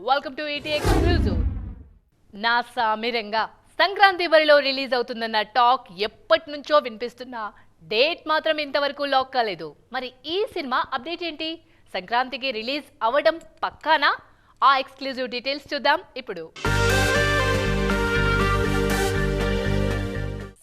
Welcome to ET exclusive. నా సామిరంగా సంక్రాంతి బరిలో release అవుతుందన్న టాక్ ఎప్పటి నుంచో వినిపిస్తున్నా డేట్ మాత్రం ఇంతవరకు లాక్ కాలేదు. మరి ఈ సినిమా అప్డేట్ ఏంటి? సంక్రాంతికి రిలీజ్ అవ్వడం పక్కానా? ఆ ఎక్స్క్లూజివ్ డీటెయిల్స్ చూద్దాం ఇప్పుడు.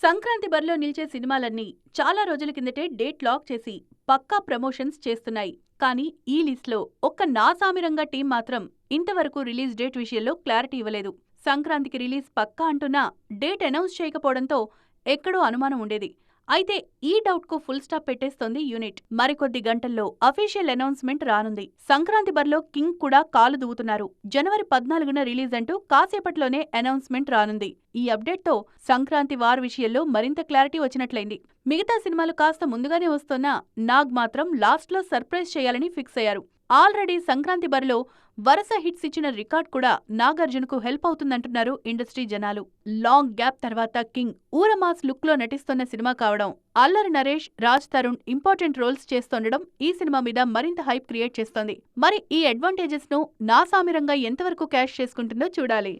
సంక్రాంతి బరిలో నిలిచే సినిమాలన్నీ చాలా రోజుల కిందటే డేట్ లాక్ చేసి పక్కా ప్రమోషన్స్ చేస్తున్నాయి. కానీ ఈ లిస్ట్లో ఒక్క నా సామిరంగా టీం మాత్రం ఇంతవరకు రిలీజ్ డేట్ విషయంలో క్లారిటీ ఇవ్వలేదు. సంక్రాంతికి రిలీజ్ పక్కా అంటున్నా డేట్ అనౌన్స్ చేయకపోవడంతో ఎక్కడో అనుమానం ఉండేది. అయితే ఈ డౌట్ కు ఫుల్ స్టాప్ పెట్టేస్తోంది యూనిట్. మరికొద్ది గంటల్లో అఫీషియల్ అనౌన్స్మెంట్ రానుంది. సంక్రాంతి బరిలో కింగ్ కూడా కాలు దువ్వుతున్నారు. జనవరి 14న రిలీజ్ అంటూ కాసేపట్లోనే అనౌన్స్మెంట్ రానుంది. ఈ అప్డేట్ తో సంక్రాంతి వార్ విషయంలో మరింత క్లారిటీ వచ్చినట్లయింది. మిగతా సినిమాలు కాస్త ముందుగానే వస్తున్నా నాగ్ మాత్రం లాస్ట్ లో సర్ప్రైజ్ చేయాలని ఫిక్స్ అయ్యారు. ఆల్రెడీ సంక్రాంతి బరిలో వరుస హిట్స్ ఇచ్చిన రికార్డ్ కూడా నాగార్జునకు హెల్ప్ అవుతుందంటున్నారు ఇండస్ట్రీ జనాలు. లాంగ్ గ్యాప్ తర్వాత కింగ్ ఊరమాస్ లుక్ లో నటిస్తున్న సినిమా కావడం, అల్లరి నరేష్, రాజ్ తరుణ్ ఇంపార్టెంట్ రోల్స్ చేస్తుండడం ఈ సినిమా మీద మరింత హైప్ క్రియేట్ చేస్తోంది. మరి ఈ అడ్వాంటేజెస్ ను నా సామిరంగా ఎంతవరకు క్యాష్ చేసుకుంటుందో చూడాలి.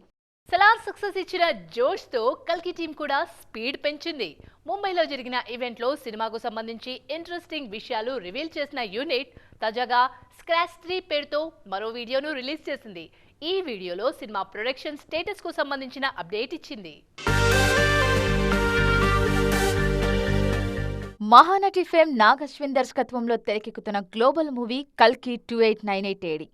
సలార్ సక్సెస్ ఇచ్చిన జోష్ తో కల్కి టీం కూడా స్పీడ్ పెంచింది. ముంబైలో జరిగిన ఈవెంట్ లో సినిమాకు సంబంధించి ఇంట్రెస్టింగ్ విషయాలు రివీల్ చేసిన యూనిట్ తాజాగా స్క్రాచ్ 3 పేరుతో మరో వీడియోను రిలీజ్ చేసింది. ఈ వీడియోలో సినిమా ప్రొడక్షన్ స్టేటస్ కు సంబంధించిన అప్డేట్ ఇచ్చింది. మహానటి ఫేమ్ నాగ్ అశ్విన్ దర్శకత్వంలో తెరకెక్కుతున్న గ్లోబల్ మూవీ కల్కి 2898 AD.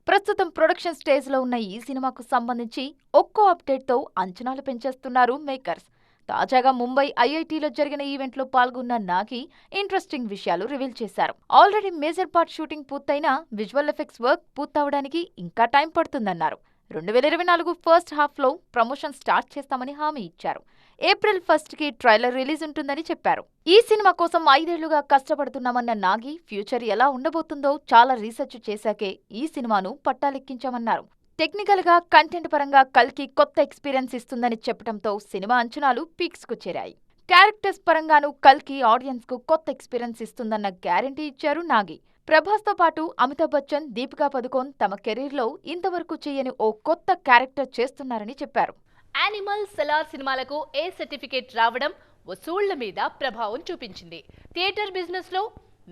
ప్రస్తుతం ప్రొడక్షన్ స్టేజ్ లో ఉన్న ఈ సినిమాకు సంబంధించి ఒక్కో అప్డేట్ తో అంచనాలు పెంచేస్తున్నారు మేకర్స్. తాజాగా ముంబై ఐఐటీలో జరిగిన ఈవెంట్ లో పాల్గొన్న నాగి ఇంట్రెస్టింగ్ విషయాలు రివీల్ చేశారు. ఆల్రెడీ మేజర్ పార్ట్ షూటింగ్ పూర్తయినా విజువల్ ఎఫెక్ట్స్ వర్క్ పూర్తవడానికి ఇంకా టైం పడుతుందన్నారు. 2024 ఫస్ట్ హాఫ్ లో ప్రమోషన్ స్టార్ట్ చేస్తామని హామీ ఇచ్చారు. ఏప్రిల్ 1 కి ట్రైలర్ రిలీజ్ ఉంటుందని చెప్పారు. ఈ సినిమా కోసం 5 ఏళ్లుగా కష్టపడుతున్నామన్న నాగి ఫ్యూచర్ ఎలా ఉండబోతుందో చాలా రీసెర్చ్ చేశాకే ఈ సినిమాను పట్టాలెక్కించామన్నారు. టెక్నికల్ గా, కంటెంట్ పరంగా కల్కి కొత్త ఎక్స్పీరియన్స్ ఇస్తుందని చెప్పడంతో సినిమా అంచనాలు పీక్స్ కు చేరాయి. క్యారెక్టర్స్ పరంగానూ కల్కి ఆడియన్స్ కు కొత్త ఎక్స్పీరియన్స్ ఇస్తుందన్న గ్యారంటీ ఇచ్చారు నాగి. ప్రభాస్ తో పాటు అమితాబ్ బచ్చన్, దీపికా పదుకోన్ తమ కెరీర్ లో ఇంతవరకు చేయని ఓ కొత్త క్యారెక్టర్ చేస్తున్నారని చెప్పారు. యానిమల్, సలార్ సినిమాలకు ఏ సర్టిఫికేట్ రావడం వసూళ్ల మీద ప్రభావం చూపించింది. థియేటర్ బిజినెస్ లో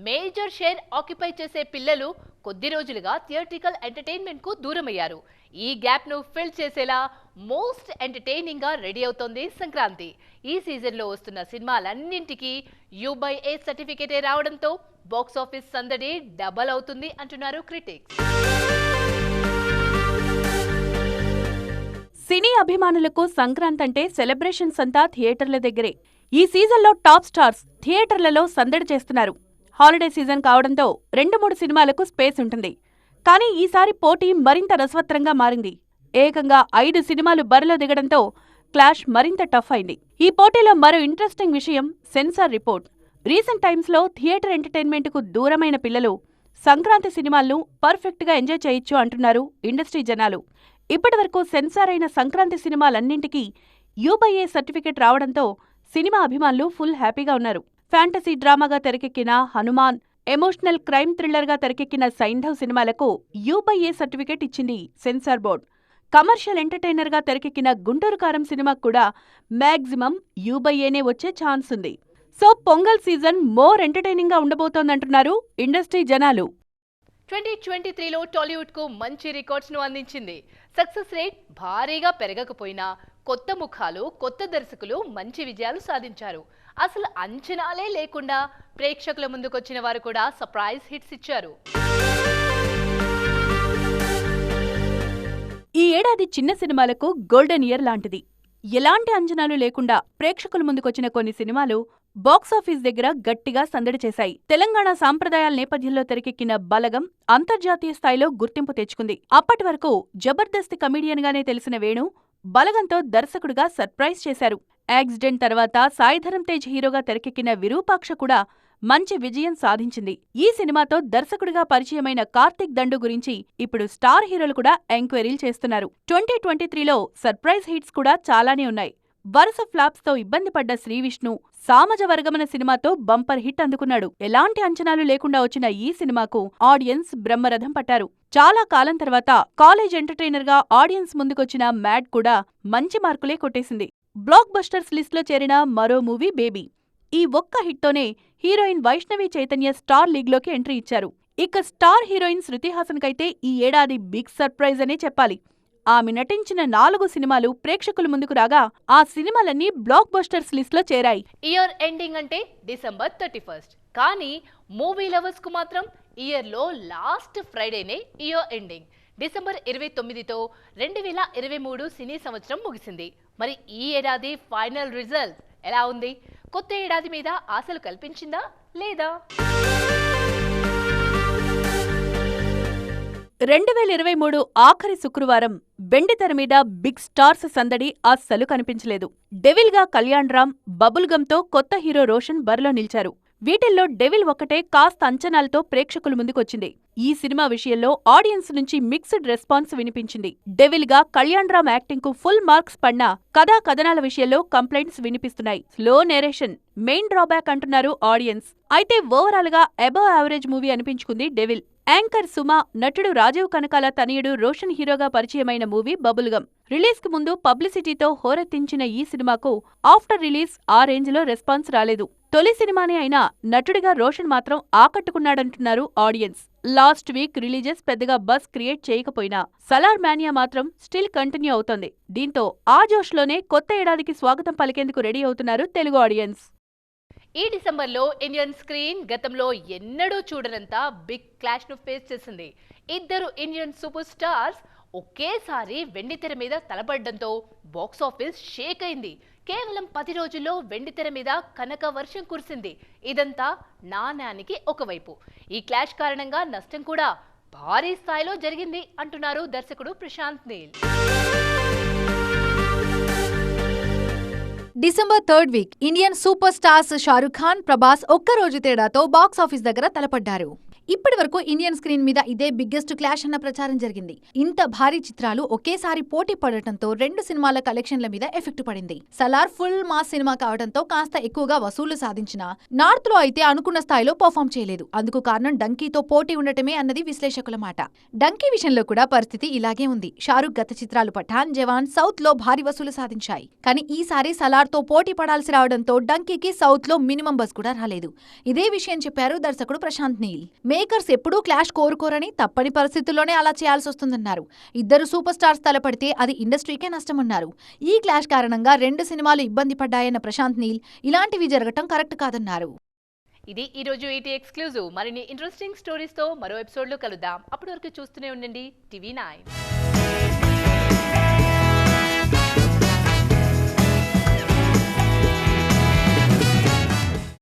మేజర్ షేర్ ఆక్యుపై చేసే పిల్లలు కొద్ది రోజులుగా థియేట్రికల్ ఎంటర్టైన్మెంట్ కు దూరమయ్యారు. ఈ గ్యాప్ ను ఫిల్ చేసేలా మోస్ట్ ఎంటర్టైనింగ్ గా రెడీ అవుతోంది సంక్రాంతి. ఈ సీజన్ లో వస్తున్న సినిమాలన్నింటికీ U/A సర్టిఫికేటే రావడంతో బాక్స్ ఆఫీస్ సందడి డబల్ అవుతుంది అంటున్నారు క్రిటిక్స్. సినీ అభిమానులకు సంక్రాంతి అంటే సెలబ్రేషన్స్ అంతా థియేటర్ల దగ్గరే. ఈ సీజన్లో టాప్ స్టార్స్ థియేటర్లలో సందడి చేస్తున్నారు. హాలిడే సీజన్ కావడంతో 2-3 సినిమాలకు స్పేస్ ఉంటుంది. కానీ ఈసారి పోటీ మరింత రసవత్రంగా మారింది. ఏకంగా 5 సినిమాలు బరిలో దిగడంతో క్లాష్ మరింత టఫ్ అయింది. ఈ పోటీలో మరో ఇంట్రెస్టింగ్ విషయం సెన్సార్ రిపోర్ట్. రీసెంట్ టైమ్స్లో థియేటర్ ఎంటర్టైన్మెంట్కు దూరమైన పిల్లలు సంక్రాంతి సినిమాలను పర్ఫెక్ట్గా ఎంజాయ్ చేయొచ్చు అంటున్నారు ఇండస్ట్రీ జనాలు. ఇప్పటివరకు సెన్సార్ అయిన సంక్రాంతి సినిమాలన్నింటికీ U/A సర్టిఫికేట్ రావడంతో సినిమా అభిమానులు ఫుల్ హ్యాపీగా ఉన్నారు. ఫ్యాంటసీ డ్రామాగా తెరకెక్కిన హనుమాన్, ఎమోషనల్ క్రైమ్ థ్రిల్లర్గా తెరకెక్కిన సైంధవ్ సినిమాలకు U/A సర్టిఫికేట్ ఇచ్చింది సెన్సార్ బోర్డ్. కమర్షియల్ ఎంటర్టైనర్గా తెరకెక్కిన గుంటూరు కారం సినిమాకు కూడా మ్యాక్సిమం U/Aనే వచ్చే ఛాన్స్ ఉంది. So pongal season more entertaining గా ఉండబోతోందంటున్నారు ఇండస్ట్రీ జనాలు. 2023లో టాలీవుడ్ కు మంచి రికార్డ్స్ ను అందించింది. సక్సెస్ రేట్ భారీగా పెరగకపోయినా కొత్త ముఖాలు, కొత్త దర్శకులు మంచి విజయాలు సాధించారు. అసలు అంచనాలే లేకుండా ప్రేక్షకుల ముందుకొచ్చిన వారు కూడా సర్ప్రైజ్ హిట్స్ ఇచ్చారు. ఈ ఏడాది చిన్న సినిమాలకు గోల్డెన్ ఇయర్ లాంటిది. ఎలాంటి అంచనాలు లేకుండా ప్రేక్షకుల ముందుకొచ్చిన కొన్ని సినిమాలు బాక్సాఫీస్ దగ్గర గట్టిగా సందడి చేశాయి. తెలంగాణ సాంప్రదాయాల నేపథ్యంలో తెరకెక్కిన బలగం అంతర్జాతీయ స్థాయిలో గుర్తింపు తెచ్చుకుంది. అప్పటి వరకు జబర్దస్త్ కమెడియన్ గానే తెలిసిన వేణు బలగంతో దర్శకుడిగా సర్ప్రైజ్ చేశారు. యాక్సిడెంట్ తర్వాత సాయిధరం తేజ్ హీరోగా తెరకెక్కిన విరూపాక్ష కూడా మంచి విజయం సాధించింది. ఈ సినిమాతో దర్శకుడిగా పరిచయమైన కార్తిక్ దండు గురించి ఇప్పుడు స్టార్ హీరోలు కూడా ఎంక్వైరీలు చేస్తున్నారు. 2023లో సర్ప్రైజ్ హిట్స్ కూడా చాలానే ఉన్నాయి. వరుస ఫ్లాప్స్ తో ఇబ్బంది పడ్డ శ్రీవిష్ణు సామజ వర్గమన సినిమాతో బంపర్ హిట్ అందుకున్నాడు. ఎలాంటి అంచనాలు లేకుండా వచ్చిన ఈ సినిమాకు ఆడియన్స్ బ్రహ్మరథం పట్టారు. చాలా కాలం తర్వాత కాలేజ్ ఎంటర్టైనర్ గా ఆడియన్స్ ముందుకొచ్చిన మ్యాడ్ కూడా మంచి మార్కులే కొట్టేసింది. బ్లాక్ బస్టర్స్ లిస్ట్లో చేరిన మరో మూవీ బేబీ. ఈ ఒక్క హిట్తోనే హీరోయిన్ వైష్ణవి చైతన్య స్టార్ లీగ్లోకి ఎంట్రీ ఇచ్చారు. ఇక స్టార్ హీరోయిన్ శృతి హాసన్ కైతే ఈ ఏడాది బిగ్ సర్ప్రైజ్ అనే చెప్పాలి. ఆమె నటించిన 4 సినిమాలు ప్రేక్షకుల ముందుకు రాగా ఆ సినిమాలన్నీ బ్లాక్ బస్టర్స్ లిస్ట్లో చేరాయి. ఇయర్ ఎండింగ్ అంటే డిసెంబర్ 31. కానీ మూవీ లవర్స్ కు మాత్రం ఇయర్లో లాస్ట్ ఫ్రైడేనే ఇయర్ ఎండింగ్. డిసెంబర్ 29తో 2023 సినీ సంవత్సరం ముగిసింది. మరి ఈ ఏడాది ఫైనల్ రిజల్ట్ ఎలా ఉంది? కొత్త ఏడాది మీద ఆశలు కల్పించిందా లేదా? 2023 ఆఖరి శుక్రవారం వెండితెర మీద బిగ్ స్టార్స్ సందడి అస్సలు కనిపించలేదు. డెవిల్ గా కళ్యాణ్ రామ్, బబుల్ గమ్ తో కొత్త హీరో రోషన్ బరిలో నిలిచారు. వీటిల్లో డెవిల్ ఒక్కటే కాస్త అంచనాలతో ప్రేక్షకుల ముందుకొచ్చింది. ఈ సినిమా విషయంలో ఆడియన్స్ నుంచి మిక్స్డ్ రెస్పాన్స్ వినిపించింది. డెవిల్ గా కళ్యాణ్ రామ్ యాక్టింగ్ కు ఫుల్ మార్క్స్ పడినా కథా కథనాల విషయంలో కంప్లైంట్స్ వినిపిస్తున్నాయి. స్లో నేరేషన్ మెయిన్ డ్రాబ్యాక్ అంటున్నారు ఆడియన్స్. అయితే ఓవరాల్ గా అబవ్ యావరేజ్ మూవీ అనిపించుకుంది డెవిల్. యాంకర్ సుమ, నటుడు రాజీవ్ కనకాల తనయుడు రోషన్ హీరోగా పరిచయమైన మూవీ బబుల్ గమ్. రిలీజ్ కు ముందు పబ్లిసిటీతో హోరెత్తించిన ఈ సినిమాకు ఆఫ్టర్ రిలీజ్ ఆ రేంజ్ లో రెస్పాన్స్ రాలేదు. తొలి సినిమానే అయినా నటుడిగా రోషన్ మాత్రం ఆకట్టుకున్నాడంటున్నారు ఆడియన్స్. లాస్ట్ వీక్ రిలీజెస్ పెద్దగా బజ్ క్రియేట్ చేయకపోయినా సలార్ మానియా మాత్రం స్టిల్ కంటిన్యూ అవుతోంది. దీంతో ఆ జోష్లోనే కొత్త ఏడాదికి స్వాగతం పలికేందుకు రెడీ అవుతున్నారు తెలుగు ఆడియన్స్. ఈ డిసెంబర్లో ఇండియన్ స్క్రీన్ గతంలో ఎన్నడూ చూడనంత బిగ్ క్లాష్ ను ఫేస్ చేసింది. ఇద్దరు ఇండియన్ సూపర్ స్టార్స్ ఒకేసారి వెండితెర మీద తలపడడంతో బాక్స్ ఆఫీస్ షేక్ అయింది. కేవలం 10 రోజుల్లో వెండితెర మీద కనక వర్షం కురిసింది. ఇదంతా నాణ్యానికి ఒకవైపు. ఈ క్లాష్ కారణంగా నష్టం కూడా భారీ స్థాయిలో జరిగింది అంటున్నారు దర్శకుడు Prashanth Neel. December 3rd week Indian super stars Shah Rukh Khan, Prabhas ఒక్క రోజు తేడాతో బాక్స్ ఆఫీస్ దగ్గర తలపడ్డారు. ఇప్పటి వరకు ఇండియన్ స్క్రీన్ మీద ఇదే బిగ్గెస్ట్ క్లాష్ అన్న ప్రచారం జరిగింది. ఇంత భారీ చిత్రాలు ఒకేసారి పోటీ పడటంతో 2 సినిమాల కలెక్షన్ల మీద ఎఫెక్ట్ పడింది. సలార్ ఫుల్ మాస్ సినిమా కావడంతో కాస్త ఎక్కువగా వసూళ్లు సాధించినా నార్త్ లో అయితే అనుకున్న స్థాయిలో పర్ఫామ్ చేయలేదు. అందుకు కారణం డంకీతో పోటీ ఉండటమే అన్నది విశ్లేషకుల మాట. డంకీ విషయంలో కూడా పరిస్థితి ఇలాగే ఉంది. షారుఖ్ గత చిత్రాలు పఠాన్, జవాన్ సౌత్ లో భారీ వసూలు సాధించాయి. కానీ ఈసారి సలార్ తో పోటీ పడాల్సి రావడంతో డంకీకి సౌత్ లో మినిమం బస్ కూడా రాలేదు. ఇదే విషయం చెప్పారు దర్శకుడు ప్రశాంత్ నీల్. మేకర్స్ ఎప్పుడూ క్లాష్ కోరుకోరని, తప్పని పరిస్థితుల్లోనే అలా చేయాల్సి వస్తుందన్నారు. ఇద్దరు సూపర్ స్టార్స్ తలపడితే అది ఇండస్ట్రీకే నష్టమన్నారు. ఈ క్లాష్ కారణంగా 2 సినిమాలు ఇబ్బంది పడ్డాయన్న ప్రశాంత్ నీల్ ఇలాంటివి జరగటం కరెక్ట్ కాదన్నారు. ఇది ఈ రోజు ఈటీ ఎక్స్క్లూజివ్. మరిన్ని ఇంట్రెస్టింగ్ స్టోరీస్ తో మరో ఎపిసోడ్ లో కలుద్దాం. అప్పటి వరకు చూస్తూనే ఉండండి టీవీ 9.